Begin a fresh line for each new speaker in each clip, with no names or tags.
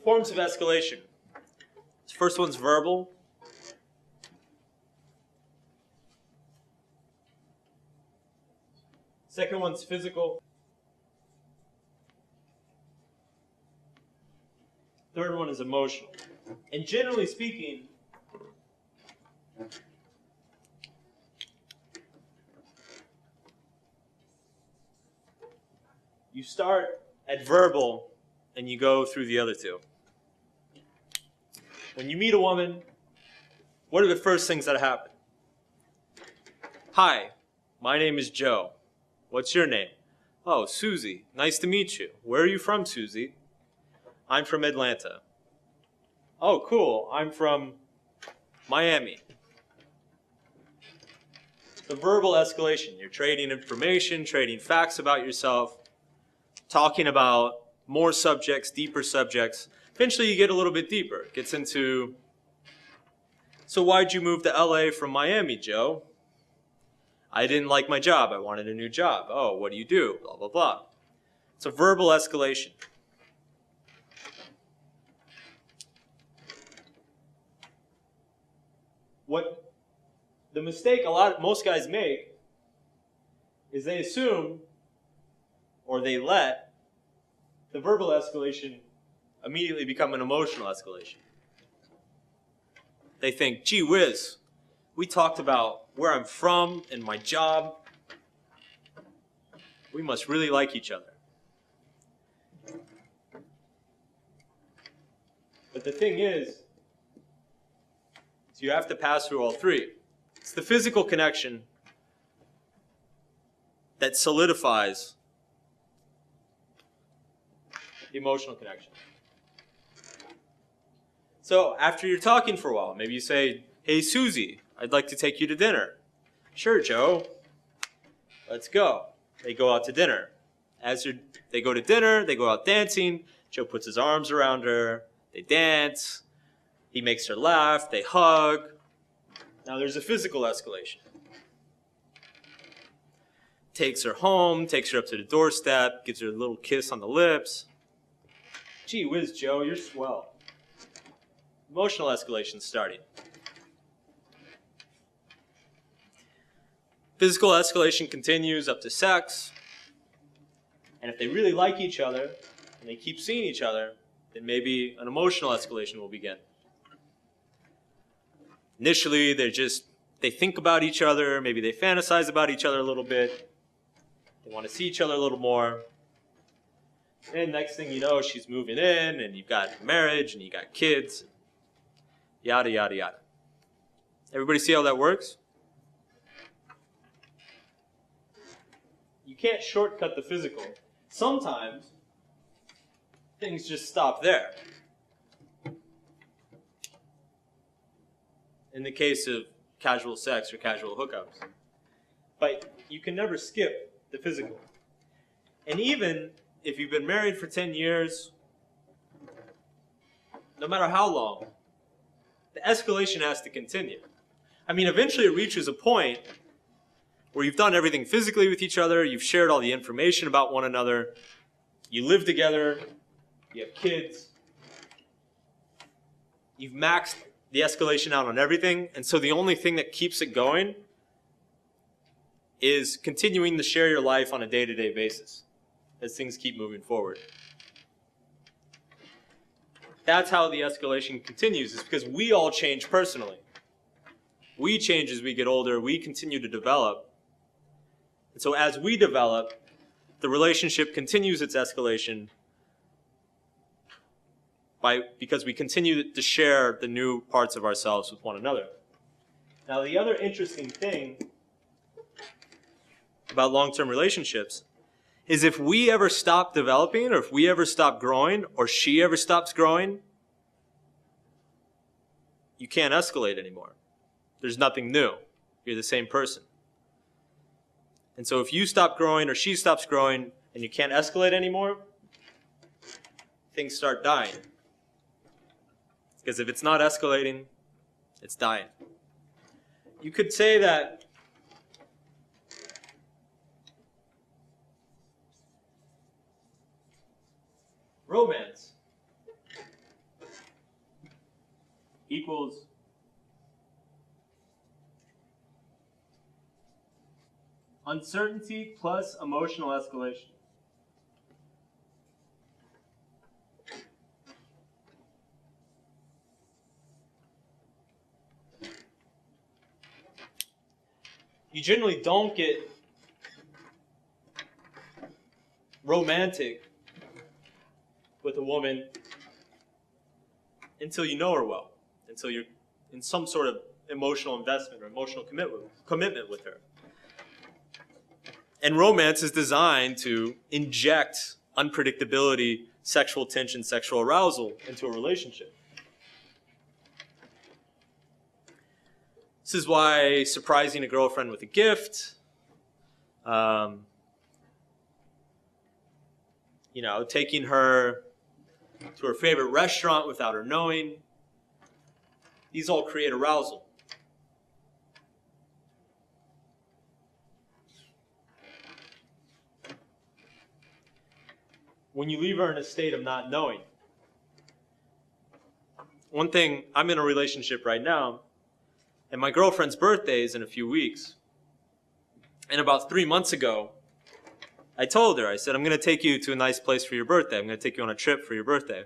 Forms of escalation. This first one's verbal. Second one's physical. Third one is emotional. And generally speaking, you start at verbal and you go through the other two. When you meet a woman, what are the first things that happen? Hi, my name is Joe. What's your name? Oh, Susie. Nice to meet you. Where are you from, Susie? I'm from Atlanta. Oh, cool. I'm from Miami. The verbal escalation. You're trading information, trading facts about yourself, talking about more subjects, deeper subjects. Eventually you get a little bit deeper. It gets into, so why'd you move to LA from Miami, Joe? I didn't like my job. I wanted a new job. Oh, what do you do? Blah, blah, blah. It's a verbal escalation. What the mistake most guys make is they assume or they let the verbal escalation immediately become an emotional escalation. They think, gee whiz, we talked about where I'm from and my job. We must really like each other. But the thing is you have to pass through all three. It's the physical connection that solidifies the emotional connection. So after you're talking for a while, maybe you say, hey Susie, I'd like to take you to dinner. Sure, Joe. Let's go. They go out to dinner. They go to dinner, they go out dancing. Joe puts his arms around her. They dance. He makes her laugh. They hug. Now there's a physical escalation. Takes her home, takes her up to the doorstep, gives her a little kiss on the lips. Gee whiz, Joe, you're swell. Emotional escalation starting. Physical escalation continues up to sex. And if they really like each other and they keep seeing each other, then maybe an emotional escalation will begin. Initially, they think about each other, maybe they fantasize about each other a little bit. They want to see each other a little more. And next thing you know, she's moving in, and you've got marriage, and you got kids, yada, yada, yada. Everybody see how that works? You can't shortcut the physical. Sometimes things just stop there. In the case of casual sex or casual hookups. But you can never skip the physical. And even if you've been married for 10 years, no matter how long, the escalation has to continue. I mean, eventually it reaches a point where you've done everything physically with each other, you've shared all the information about one another, you live together, you have kids, you've maxed the escalation out on everything, and so the only thing that keeps it going is continuing to share your life on a day-to-day basis as things keep moving forward. That's how the escalation continues, is because we all change personally. We change as we get older, we continue to develop. And so as we develop, the relationship continues its escalation because we continue to share the new parts of ourselves with one another. Now, the other interesting thing about long-term relationships is if we ever stop developing, or if we ever stop growing, or she ever stops growing, you can't escalate anymore. There's nothing new. You're the same person. And so if you stop growing or she stops growing and you can't escalate anymore, things start dying. Because if it's not escalating, it's dying. You could say that romance equals uncertainty plus emotional escalation. You generally don't get romantic with a woman until you know her well, until you're in some sort of emotional investment or emotional commitment with her. And romance is designed to inject unpredictability, sexual tension, sexual arousal into a relationship. This is why surprising a girlfriend with a gift, taking her to her favorite restaurant without her knowing, these all create arousal. When you leave her in a state of not knowing. One thing, I'm in a relationship right now, and my girlfriend's birthday is in a few weeks. And about 3 months ago, I told her, I said, I'm going to take you to a nice place for your birthday. I'm going to take you on a trip for your birthday.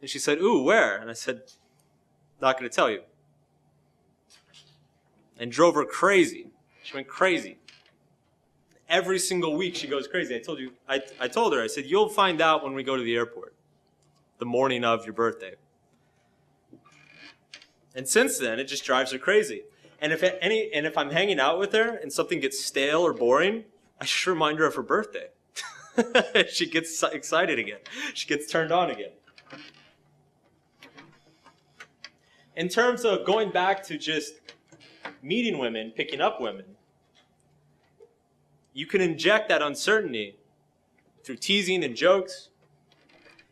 And she said, ooh, where? And I said, not going to tell you. And drove her crazy. She went crazy. Every single week she goes crazy. I told her, I said, you'll find out when we go to the airport, the morning of your birthday. And since then, it just drives her crazy. And if I'm hanging out with her and something gets stale or boring, I just remind her of her birthday. She gets excited again. She gets turned on again. In terms of going back to just meeting women, picking up women, you can inject that uncertainty through teasing and jokes.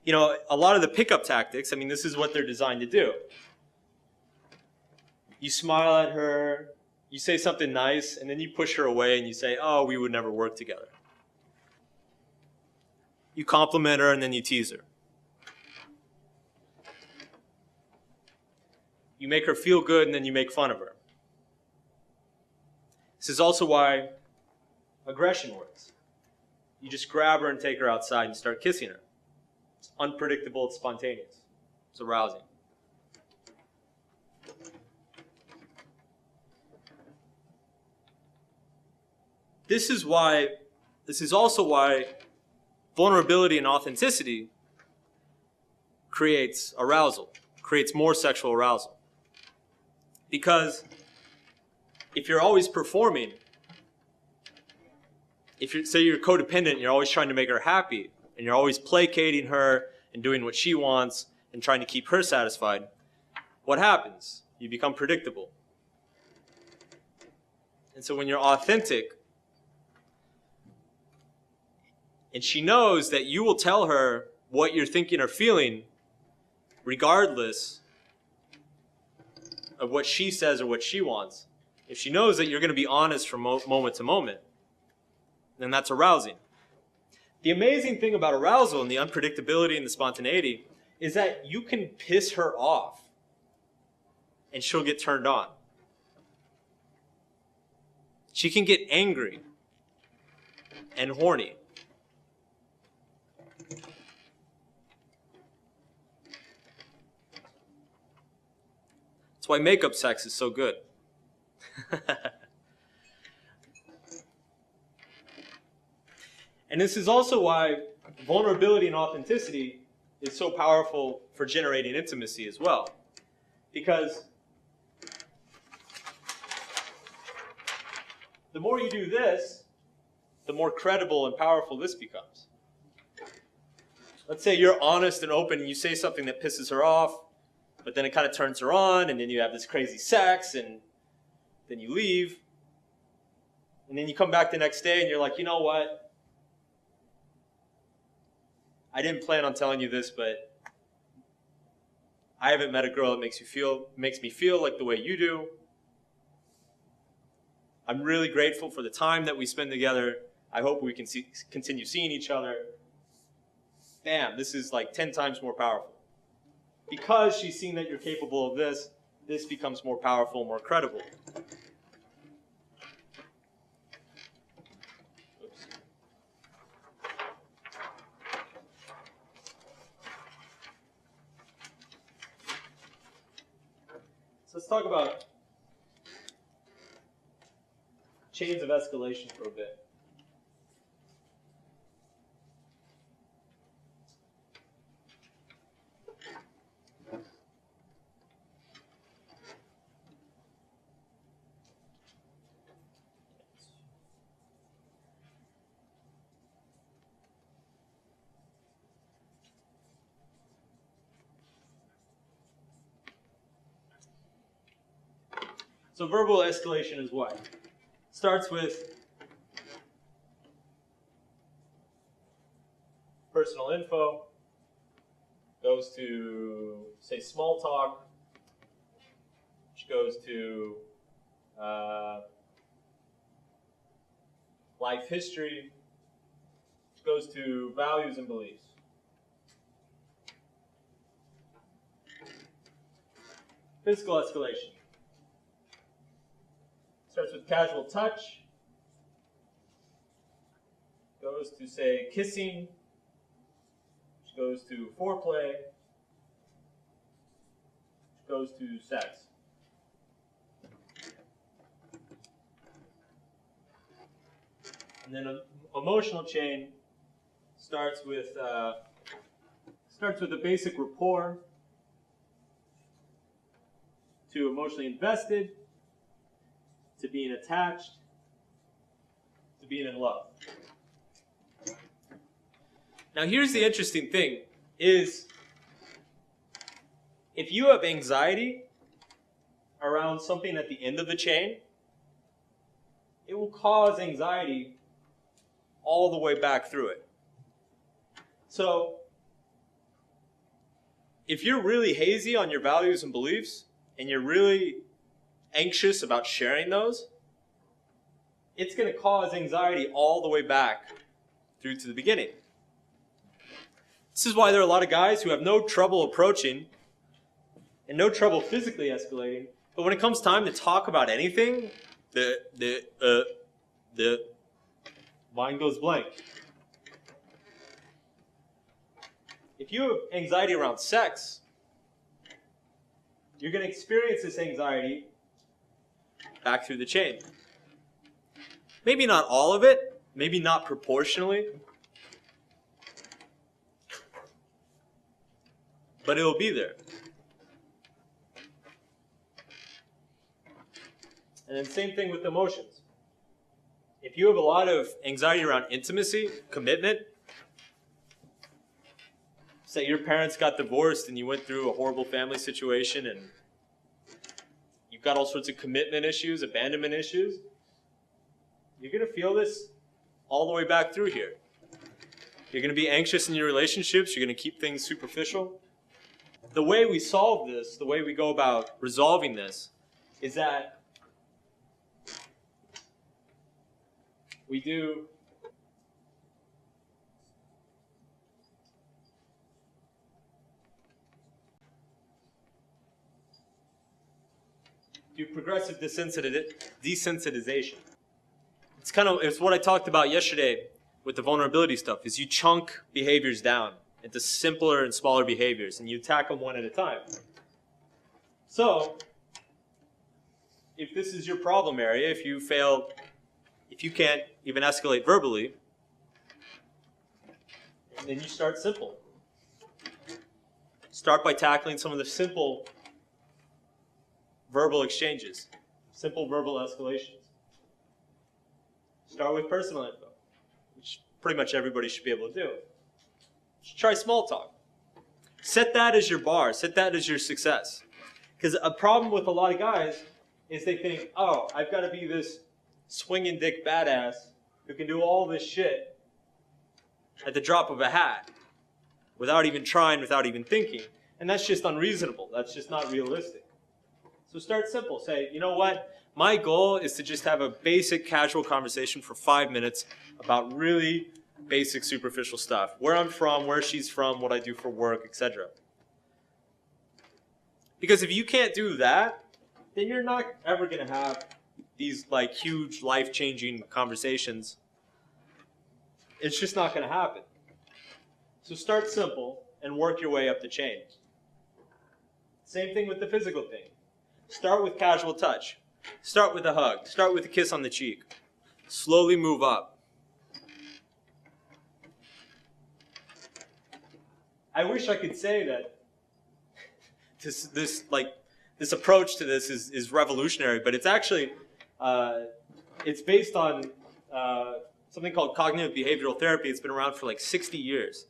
You know, a lot of the pickup tactics, I mean, this is what they're designed to do. You smile at her, you say something nice, and then you push her away and you say, oh, we would never work together. You compliment her and then you tease her. You make her feel good and then you make fun of her. This is also why aggression works. You just grab her and take her outside and start kissing her. It's unpredictable, it's spontaneous. It's arousing. This is also why vulnerability and authenticity creates arousal, creates more sexual arousal. Because if you're always performing, say you're codependent and you're always trying to make her happy, and you're always placating her and doing what she wants and trying to keep her satisfied, what happens? You become predictable. And so when you're authentic, and she knows that you will tell her what you're thinking or feeling regardless of what she says or what she wants. If she knows that you're going to be honest from moment to moment, then that's arousing. The amazing thing about arousal and the unpredictability and the spontaneity is that you can piss her off and she'll get turned on. She can get angry and horny. That's why makeup sex is so good. And this is also why vulnerability and authenticity is so powerful for generating intimacy as well. Because the more you do this, the more credible and powerful this becomes. Let's say you're honest and open and you say something that pisses her off, but then it kind of turns her on, and then you have this crazy sex, and then you leave. And then you come back the next day and you're like, you know what? I didn't plan on telling you this, but I haven't met a girl that makes me feel like the way you do. I'm really grateful for the time that we spend together. I hope we can continue seeing each other. Bam, this is like 10 times more powerful. Because she's seen that you're capable of this, this becomes more powerful, more credible. Oops. So let's talk about chains of escalation for a bit. So verbal escalation is what? Starts with personal info, goes to, say, small talk, which goes to life history, which goes to values and beliefs. Physical escalation. Starts with casual touch, goes to, say, kissing, which goes to foreplay, which goes to sex. And then an emotional chain starts with a basic rapport, to emotionally invested, to being attached, to being in love. Now here's the interesting thing, is if you have anxiety around something at the end of the chain, it will cause anxiety all the way back through it. So if you're really hazy on your values and beliefs, and you're really anxious about sharing those, it's going to cause anxiety all the way back through to the beginning. This is why there are a lot of guys who have no trouble approaching and no trouble physically escalating, but when it comes time to talk about anything, the mind goes blank. If you have anxiety around sex, you're going to experience this anxiety back through the chain. Maybe not all of it, maybe not proportionally, but it will be there. And then same thing with emotions. If you have a lot of anxiety around intimacy, commitment, say your parents got divorced and you went through a horrible family situation and you've got all sorts of commitment issues, abandonment issues, you're going to feel this all the way back through here. You're going to be anxious in your relationships. You're going to keep things superficial. The way we solve this, the way we go about resolving this, is that we do progressive desensitization. It's what I talked about yesterday with the vulnerability stuff, is you chunk behaviors down into simpler and smaller behaviors, and you attack them one at a time. So, if this is your problem area, if you can't even escalate verbally, then you start simple. Start by tackling some of the simple verbal exchanges, simple verbal escalations. Start with personal info, which pretty much everybody should be able to do. Just try small talk. Set that as your bar. Set that as your success. Because a problem with a lot of guys is they think, oh, I've got to be this swinging dick badass who can do all this shit at the drop of a hat without even trying, without even thinking. And that's just unreasonable. That's just not realistic. So start simple. Say, you know what? My goal is to just have a basic casual conversation for 5 minutes about really basic superficial stuff. Where I'm from, where she's from, what I do for work, etc. Because if you can't do that, then you're not ever going to have these like huge life-changing conversations. It's just not going to happen. So start simple and work your way up the chain. Same thing with the physical thing. Start with casual touch. Start with a hug. Start with a kiss on the cheek. Slowly move up. I wish I could say that this approach to this is revolutionary, but it's actually it's based on something called cognitive behavioral therapy. It's been around for like 60 years.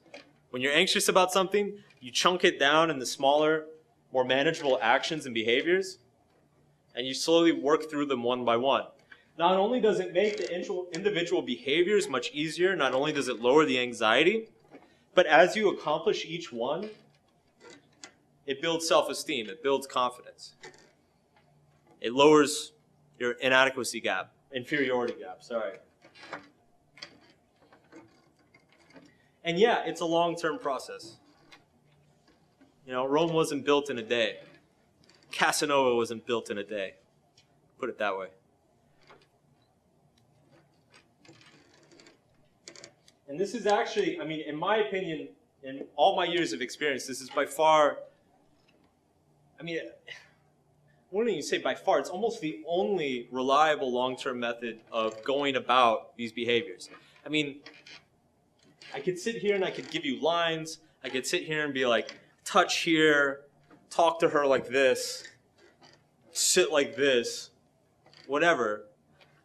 When you're anxious about something, you chunk it down into smaller, more manageable actions and behaviors, and you slowly work through them one by one. Not only does it make the individual behaviors much easier, not only does it lower the anxiety, but as you accomplish each one, it builds self-esteem, it builds confidence. It lowers your inferiority gap, sorry. And yeah, it's a long-term process. You know, Rome wasn't built in a day. Casanova wasn't built in a day. Put it that way. And this is actually, I mean, in my opinion, in all my years of experience, this is by far, I mean, I wouldn't even say by far, it's almost the only reliable long-term method of going about these behaviors. I mean, I could sit here and I could give you lines. I could sit here and be like, touch here, talk to her like this, sit like this, whatever.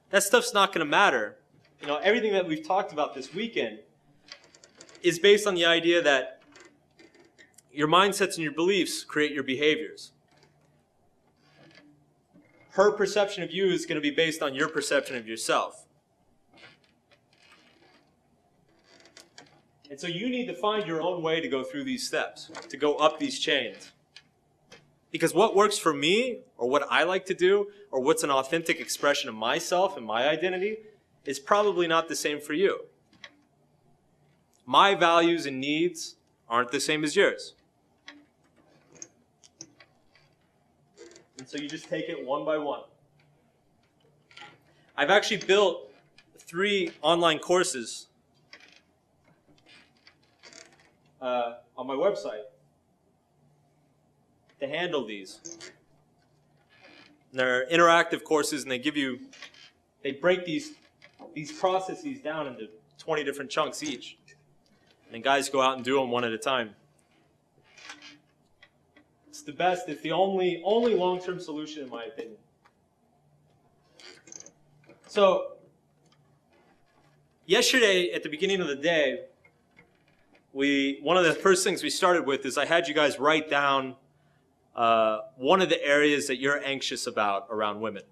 That stuff's not going to matter. You know, everything that we've talked about this weekend is based on the idea that your mindsets and your beliefs create your behaviors. Her perception of you is going to be based on your perception of yourself. And so you need to find your own way to go through these steps, to go up these chains. Because what works for me, or what I like to do, or what's an authentic expression of myself and my identity, is probably not the same for you. My values and needs aren't the same as yours. And so you just take it one by one. I've actually built 3 online courses on my website to handle these. And they're interactive courses, and they break these processes down into 20 different chunks each. And guys go out and do them one at a time. It's the best, it's the only long-term solution in my opinion. So, yesterday at the beginning of the day, one of the first things we started with is I had you guys write down one of the areas that you're anxious about around women.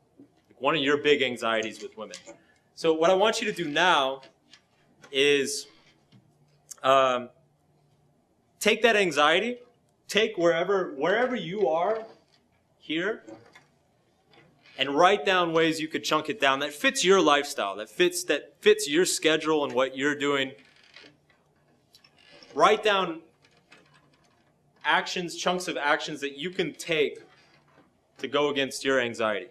One of your big anxieties with women. So what I want you to do now is take that anxiety, take wherever you are here, and write down ways you could chunk it down that fits your lifestyle, that fits your schedule and what you're doing. Write down actions, chunks of actions that you can take to go against your anxiety.